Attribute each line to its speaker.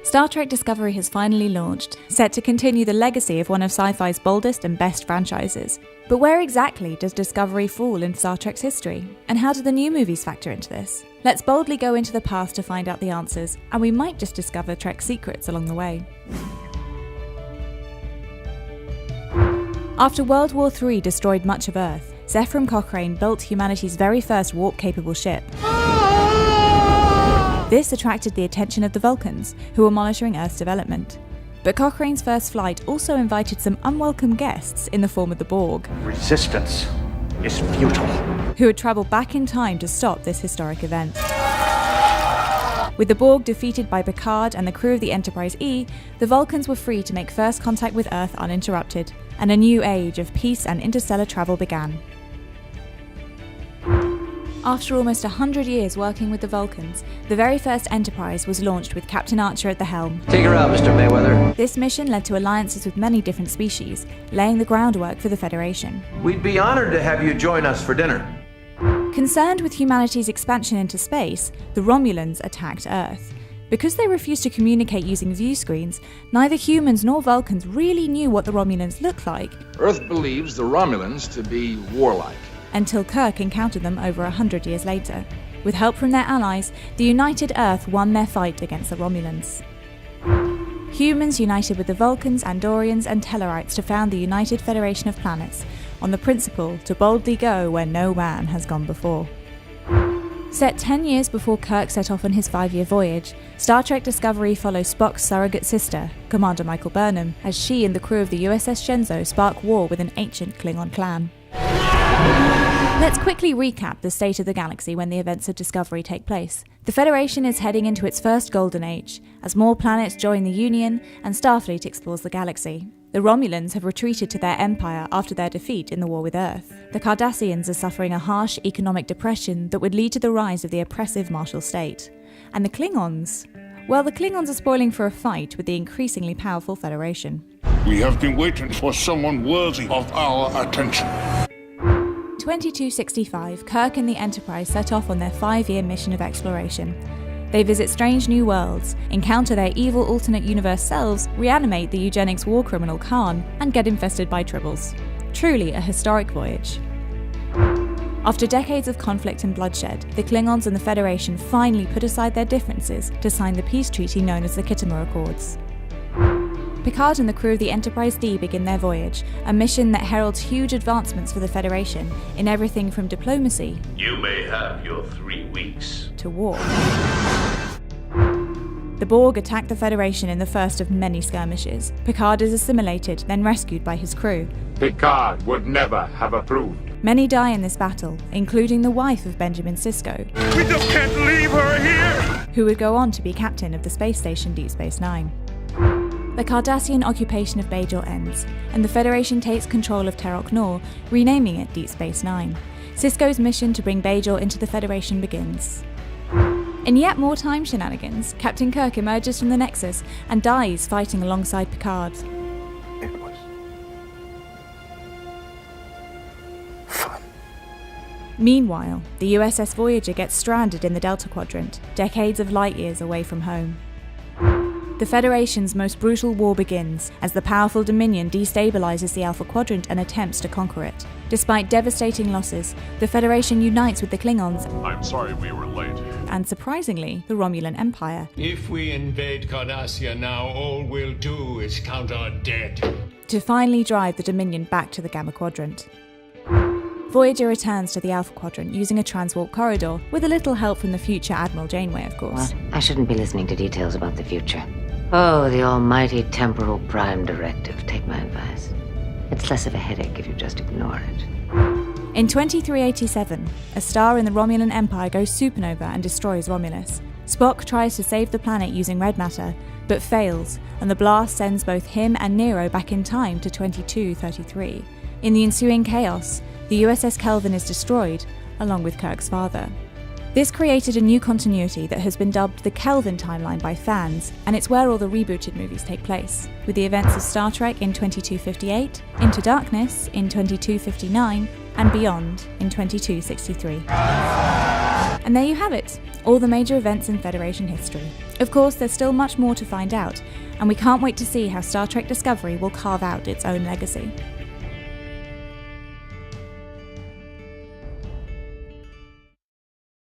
Speaker 1: Star Trek Discovery has finally launched, set to continue the legacy of one of sci-fi's boldest and best franchises. But where exactly does Discovery fall in Star Trek's history? And how do the new movies factor into this? Let's boldly go into the past to find out the answers, and we might just discover Trek's secrets along the way. After World War III destroyed much of Earth, Zefram Cochrane built humanity's very first warp-capable ship. This attracted the attention of the Vulcans, who were monitoring Earth's development. But Cochrane's first flight also invited some unwelcome guests in the form of the Borg.
Speaker 2: Resistance is futile.
Speaker 1: Who had travelled back in time to stop this historic event. With the Borg defeated by Picard and the crew of the Enterprise E, the Vulcans were free to make first contact with Earth uninterrupted, and a new age of peace and interstellar travel began. After almost 100 years working with the Vulcans, the very first Enterprise was launched with Captain Archer at the helm.
Speaker 3: Take her out, Mr. Mayweather.
Speaker 1: This mission led to alliances with many different species, laying the groundwork for the Federation.
Speaker 4: We'd be honored to have you join us for dinner.
Speaker 1: Concerned with humanity's expansion into space, the Romulans attacked Earth. Because they refused to communicate using view screens, neither humans nor Vulcans really knew what the Romulans looked like.
Speaker 5: Earth believes the Romulans to be warlike.
Speaker 1: Until Kirk encountered them over 100 years later. With help from their allies, the united Earth won their fight against the Romulans. Humans united with the Vulcans, Andorians and Tellarites to found the United Federation of Planets, on the principle to boldly go where no man has gone before. Set 10 years before Kirk set off on his 5-year voyage, Star Trek Discovery follows Spock's surrogate sister, Commander Michael Burnham, as she and the crew of the USS Shenzhou spark war with an ancient Klingon clan. Let's quickly recap the state of the galaxy when the events of Discovery take place. The Federation is heading into its first golden age, as more planets join the Union and Starfleet explores the galaxy. The Romulans have retreated to their empire after their defeat in the war with Earth. The Cardassians are suffering a harsh economic depression that would lead to the rise of the oppressive martial state. And the Klingons? Well, the Klingons are spoiling for a fight with the increasingly powerful Federation.
Speaker 6: We have been waiting for someone worthy of our attention.
Speaker 1: 2265, Kirk and the Enterprise set off on their 5-year mission of exploration. They visit strange new worlds, encounter their evil alternate universe selves, reanimate the eugenics war criminal Khan, and get infested by tribbles. Truly a historic voyage. After decades of conflict and bloodshed, the Klingons and the Federation finally put aside their differences to sign the peace treaty known as the Khitomer Accords. Picard and the crew of the Enterprise D begin their voyage, a mission that heralds huge advancements for the Federation in everything from diplomacy
Speaker 7: You may have your 3 weeks.
Speaker 1: to war. The Borg attack the Federation in the first of many skirmishes. Picard is assimilated, then rescued by his crew.
Speaker 6: Picard would never have approved.
Speaker 1: Many die in this battle, including the wife of Benjamin Sisko,
Speaker 6: We just can't leave her here!
Speaker 1: who would go on to be captain of the space station Deep Space Nine. The Cardassian occupation of Bajor ends, and the Federation takes control of Terok Nor, renaming it Deep Space Nine. Sisko's mission to bring Bajor into the Federation begins. In yet more time shenanigans, Captain Kirk emerges from the Nexus and dies fighting alongside Picard.
Speaker 2: It was fun.
Speaker 1: Meanwhile, the USS Voyager gets stranded in the Delta Quadrant, decades of light years away from home. The Federation's most brutal war begins as the powerful Dominion destabilizes the Alpha Quadrant and attempts to conquer it. Despite devastating losses, the Federation unites with the Klingons
Speaker 6: I'm sorry we were late.
Speaker 1: and, surprisingly, the Romulan Empire
Speaker 8: If we invade Cardassia now, all we'll do is count our dead.
Speaker 1: to finally drive the Dominion back to the Gamma Quadrant. Voyager returns to the Alpha Quadrant using a transwarp corridor, with a little help from the future Admiral Janeway, of course.
Speaker 9: What? I shouldn't be listening to details about the future. Oh, the almighty temporal prime directive. Take my advice. It's less of a headache if you just ignore it.
Speaker 1: In 2387, a star in the Romulan Empire goes supernova and destroys Romulus. Spock tries to save the planet using red matter, but fails, and the blast sends both him and Nero back in time to 2233. In the ensuing chaos, the USS Kelvin is destroyed, along with Kirk's father. This created a new continuity that has been dubbed the Kelvin timeline by fans, and it's where all the rebooted movies take place, with the events of Star Trek in 2258, Into Darkness in 2259, and Beyond in 2263. And there you have it, all the major events in Federation history. Of course, there's still much more to find out, and we can't wait to see how Star Trek Discovery will carve out its own legacy.